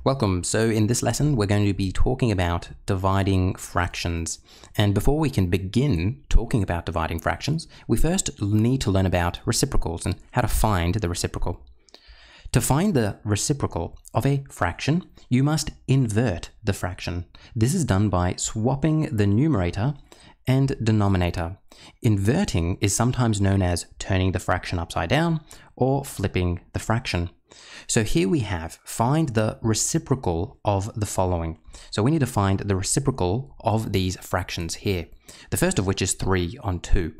Welcome. So in this lesson, we're going to be talking about dividing fractions. And before we can begin talking about dividing fractions, we first need to learn about reciprocals and how to find the reciprocal. To find the reciprocal of a fraction, you must invert the fraction. This is done by swapping the numerator and denominator. Inverting is sometimes known as turning the fraction upside down or flipping the fraction. So here we have find the reciprocal of the following. So we need to find the reciprocal of these fractions here. The first of which is 3 on 2.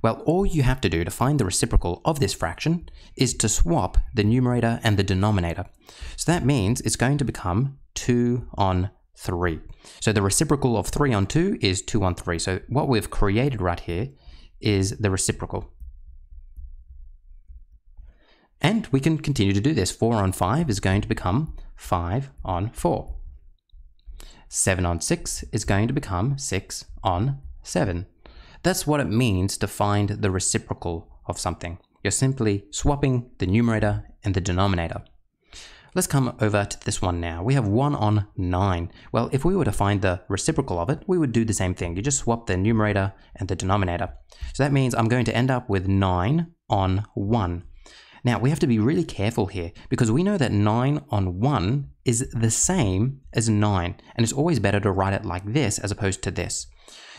Well, all you have to do to find the reciprocal of this fraction is to swap the numerator and the denominator. So that means it's going to become 2 on 3. So the reciprocal of 3 on 2 is 2 on 3. So what we've created right here is the reciprocal. And we can continue to do this. 4 on 5 is going to become 5 on 4. 7 on 6 is going to become 6 on 7. That's what it means to find the reciprocal of something. You're simply swapping the numerator and the denominator. Let's come over to this one now. We have 1 on 9. Well, if we were to find the reciprocal of it, we would do the same thing. You just swap the numerator and the denominator. So that means I'm going to end up with 9 on 1. Now, we have to be really careful here because we know that 9 on 1 is the same as 9, and it's always better to write it like this as opposed to this.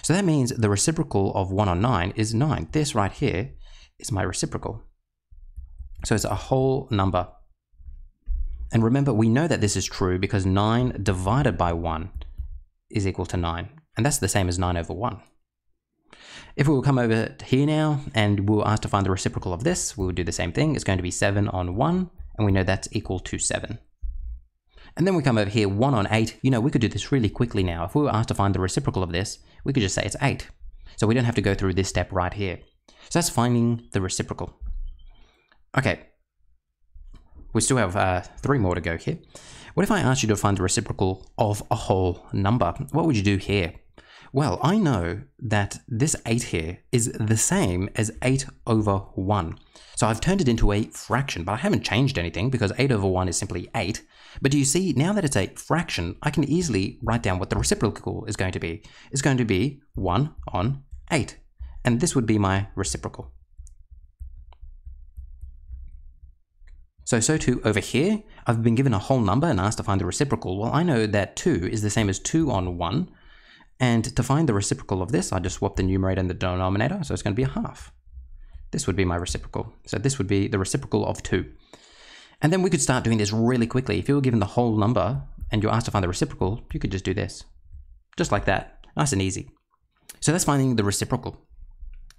So that means the reciprocal of 1 on 9 is 9. This right here is my reciprocal. So it's a whole number. And remember, we know that this is true because 9 divided by 1 is equal to 9, and that's the same as 9 over 1. If we will come over here now and we'll ask to find the reciprocal of this, we'll do the same thing. It's going to be 7 on 1, and we know that's equal to 7. And then we come over here, 1 on 8. You know, we could do this really quickly now. If we were asked to find the reciprocal of this, we could just say it's 8. So we don't have to go through this step right here. So that's finding the reciprocal. Okay. We still have 3 more to go here. What if I asked you to find the reciprocal of a whole number? What would you do here? Well, I know that this 8 here is the same as 8 over 1. So I've turned it into a fraction, but I haven't changed anything because 8 over 1 is simply 8. But do you see, now that it's a fraction, I can easily write down what the reciprocal is going to be. It's going to be 1 on 8. And this would be my reciprocal. So too over here, I've been given a whole number and asked to find the reciprocal. Well, I know that 2 is the same as 2 on 1. And to find the reciprocal of this, I just swap the numerator and the denominator, so it's going to be a half. This would be my reciprocal. So this would be the reciprocal of 2. And then we could start doing this really quickly. If you were given the whole number and you're asked to find the reciprocal, you could just do this. Just like that. Nice and easy. So that's finding the reciprocal.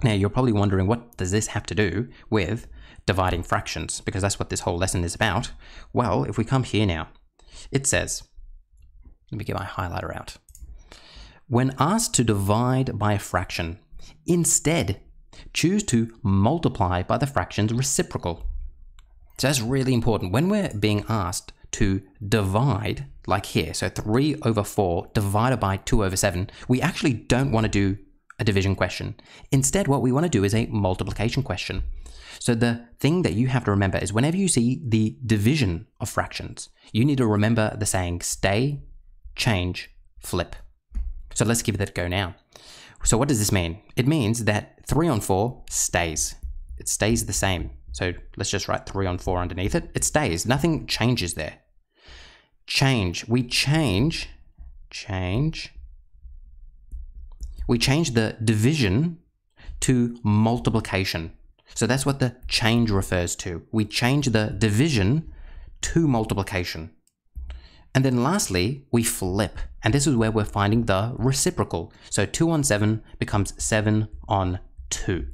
Now, you're probably wondering, what does this have to do with dividing fractions? Because that's what this whole lesson is about. Well, if we come here now, it says, let me get my highlighter out. When asked to divide by a fraction, instead choose to multiply by the fraction's reciprocal. So that's really important. When we're being asked to divide, like here, so 3 over 4 divided by 2 over 7, we actually don't want to do a division question. Instead, what we want to do is a multiplication question. So the thing that you have to remember is whenever you see the division of fractions, you need to remember the saying stay, change, flip. So let's give that a go now. So what does this mean? It means that 3 on 4 stays. It stays the same. So let's just write 3 on 4 underneath it. It stays. Nothing changes there. Change. We change the division to multiplication. So that's what the change refers to. We change the division to multiplication. And then lastly, we flip. And this is where we're finding the reciprocal. So 2 on 7 becomes 7 on 2.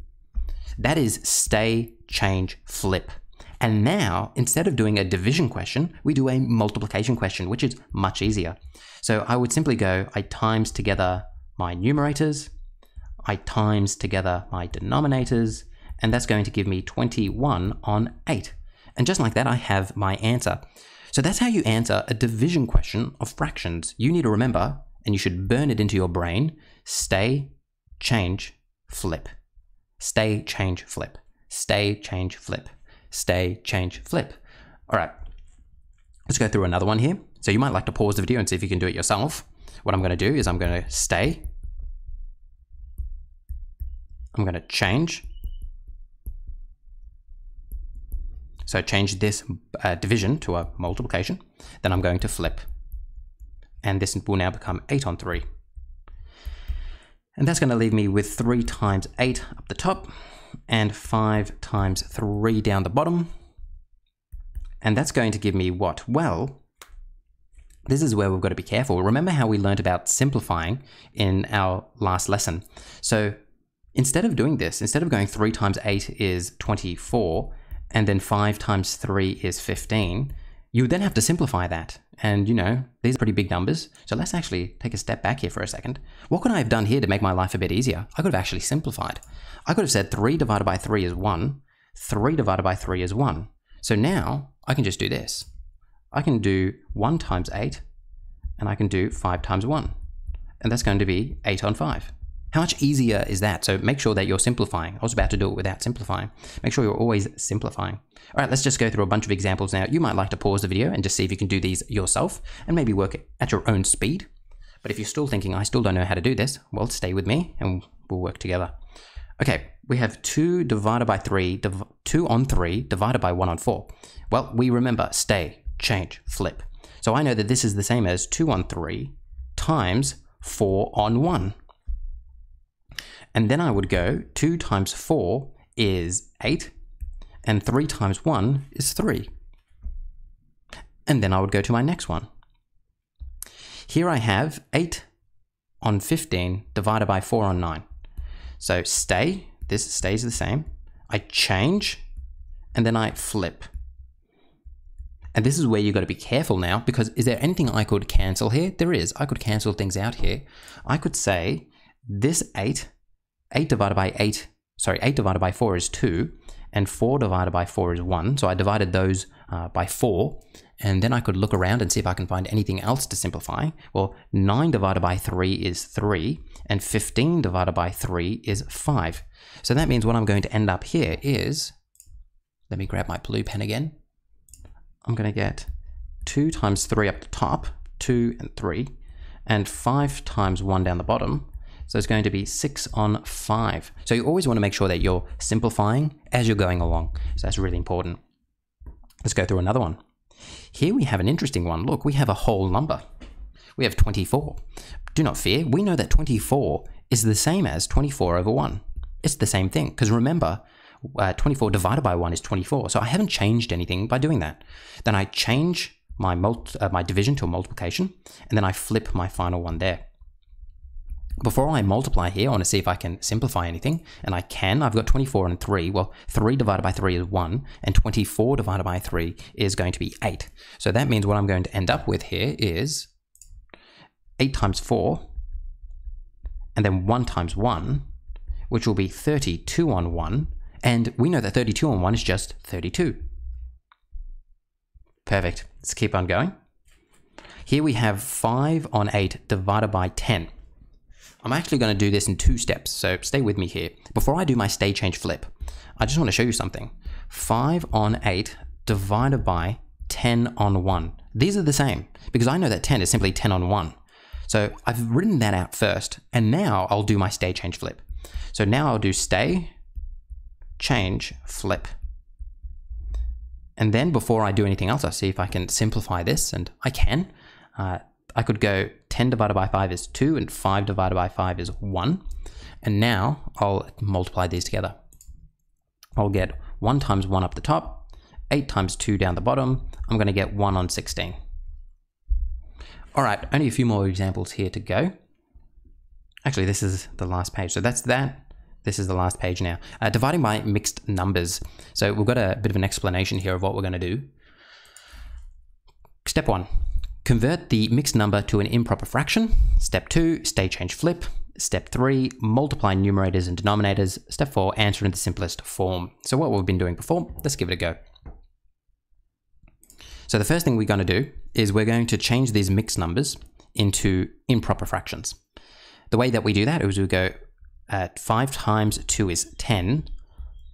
That is stay, change, flip. And now, instead of doing a division question, we do a multiplication question, which is much easier. So I would simply go, I times together my numerators, I times together my denominators, and that's going to give me 21 on 8. And just like that, I have my answer. So that's how you answer a division question of fractions. You need to remember, and you should burn it into your brain, stay, change, flip. Stay, change, flip. Stay, change, flip. Stay, change, flip. All right. Let's go through another one here. So you might like to pause the video and see if you can do it yourself. What I'm going to do is I'm going to stay. I'm going to change. So change this division to a multiplication. Then I'm going to flip. And this will now become 8 on 3. And that's going to leave me with 3 times 8 up the top and 5 times 3 down the bottom. And that's going to give me what? Well, this is where we've got to be careful. Remember how we learned about simplifying in our last lesson. So instead of doing this, instead of going 3 times 8 is 24, and then 5 times 3 is 15, you would then have to simplify that. And you know, these are pretty big numbers. So let's actually take a step back here for a second. What could I have done here to make my life a bit easier? I could have actually simplified. I could have said 3 divided by 3 is 1. 3 divided by 3 is 1. So now I can just do this. I can do 1 times 8, and I can do 5 times 1. And that's going to be 8 on 5. How much easier is that? So make sure that you're simplifying. I was about to do it without simplifying. Make sure you're always simplifying. All right, let's just go through a bunch of examples now. You might like to pause the video and just see if you can do these yourself and maybe work at your own speed. But if you're still thinking, I still don't know how to do this, well, stay with me and we'll work together. Okay, we have 2 divided by 3, 2 on 3 divided by 1 on 4. Well, we remember stay, change, flip. So I know that this is the same as 2 on 3 times 4 on 1. And then I would go 2 times 4 is 8, and 3 times 1 is 3. And then I would go to my next one. Here I have 8 on 15 divided by 4 on 9. So stay, this stays the same. I change, and then I flip. And this is where you've got to be careful now, because is there anything I could cancel here? There is. I could cancel things out here. I could say this 8 divided by 8 divided by 4 is 2, and 4 divided by 4 is 1. So I divided those by 4, and then I could look around and see if I can find anything else to simplify. Well, 9 divided by 3 is 3, and 15 divided by 3 is 5. So that means what I'm going to end up here is, let me grab my blue pen again. I'm going to get 2 times 3 up the top, 2 and 3, and 5 times 1 down the bottom. So it's going to be 6 on 5. So you always want to make sure that you're simplifying as you're going along. So that's really important. Let's go through another one. Here we have an interesting one. Look, we have a whole number. We have 24. Do not fear. We know that 24 is the same as 24 over 1. It's the same thing. Because remember, 24 divided by 1 is 24. So I haven't changed anything by doing that. Then I change my division to a multiplication, and then I flip my final one there. Before I multiply here, I want to see if I can simplify anything, and I can. I've got 24 and 3. Well, 3 divided by 3 is 1, and 24 divided by 3 is going to be 8. So that means what I'm going to end up with here is 8 times 4, and then 1 times 1, which will be 32 on 1, and we know that 32 on 1 is just 32. Perfect. Let's keep on going. Here we have 5 on 8 divided by 10. I'm actually going to do this in 2 steps, so stay with me here. Before I do my stay, change, flip, I just want to show you something. 5 on 8 divided by 10 on 1. These are the same, because I know that 10 is simply 10 on 1. So I've written that out first, and now I'll do my stay, change, flip. So now I'll do stay, change, flip. And then before I do anything else, I'll see if I can simplify this, and I can. I could go 10 divided by 5 is 2, and 5 divided by 5 is 1. And now I'll multiply these together. I'll get 1 times 1 up the top, 8 times 2 down the bottom. I'm going to get 1 on 16. All right, only a few more examples here to go. Actually, this is the last page. So that's that. This is the last page now. Dividing by mixed numbers. So we've got a bit of an explanation here of what we're going to do. Step 1. Convert the mixed number to an improper fraction. Step 2, stay, change, flip. Step 3, multiply numerators and denominators. Step 4, answer in the simplest form. So what we've been doing before, let's give it a go. So the first thing we're going to do is we're going to change these mixed numbers into improper fractions. The way that we do that is we go 5 times 2 is 10,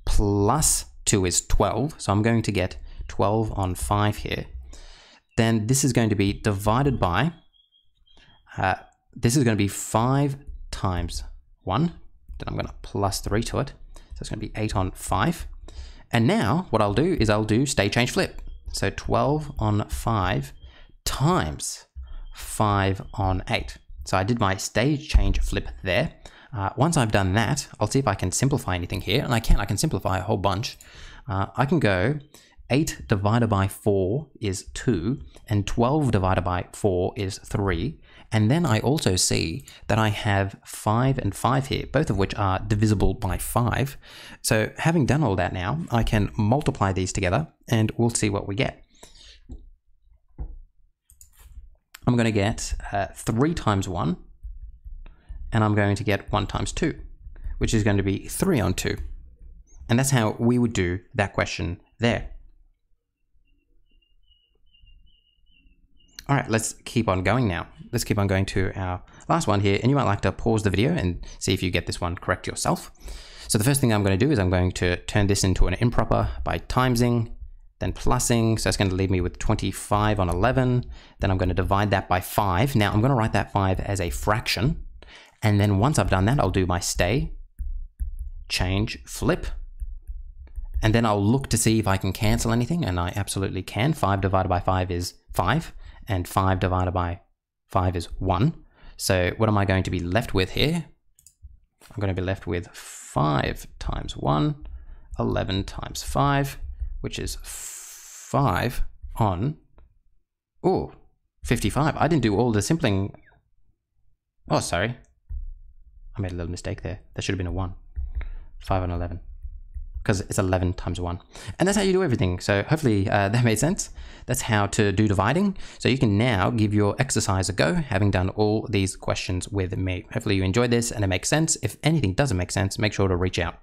plus 2 is 12. So I'm going to get 12 on 5 here. then this is going to be divided by, this is going to be 5 times 1. Then I'm going to plus 3 to it. So it's going to be 8 on 5. And now what I'll do is I'll do stay, change, flip. So 12 on 5 times 5 on 8. So I did my stay, change, flip there. Once I've done that, I'll see if I can simplify anything here. And I can simplify a whole bunch. I can go 8 divided by 4 is 2, and 12 divided by 4 is 3. And then I also see that I have 5 and 5 here, both of which are divisible by 5. So having done all that now, I can multiply these together and we'll see what we get. I'm going to get 3 times 1, and I'm going to get 1 times 2, which is going to be 3 on 2. And that's how we would do that question there. All right, let's keep on going now. Let's keep on going to our last one here, and you might like to pause the video and see if you get this one correct yourself. So the first thing I'm going to do is I'm going to turn this into an improper by timesing, then plussing. So it's going to leave me with 25 on 11. Then I'm going to divide that by 5. Now I'm going to write that 5 as a fraction. And then once I've done that, I'll do my stay, change, flip. And then I'll look to see if I can cancel anything, and I absolutely can. 5 divided by 5 is 5. And 5 divided by 5 is 1. So what am I going to be left with here? I'm going to be left with 5 times 1, 11 times 5, which is 5 on, 55. I didn't do all the simpling. Oh, sorry. I made a little mistake there. That should have been a 1. 5 on 11. Because it's 11 times 1. And that's how you do everything. So hopefully that made sense. That's how to do dividing. So you can now give your exercise a go, having done all these questions with me. Hopefully you enjoyed this and it makes sense. If anything doesn't make sense, make sure to reach out.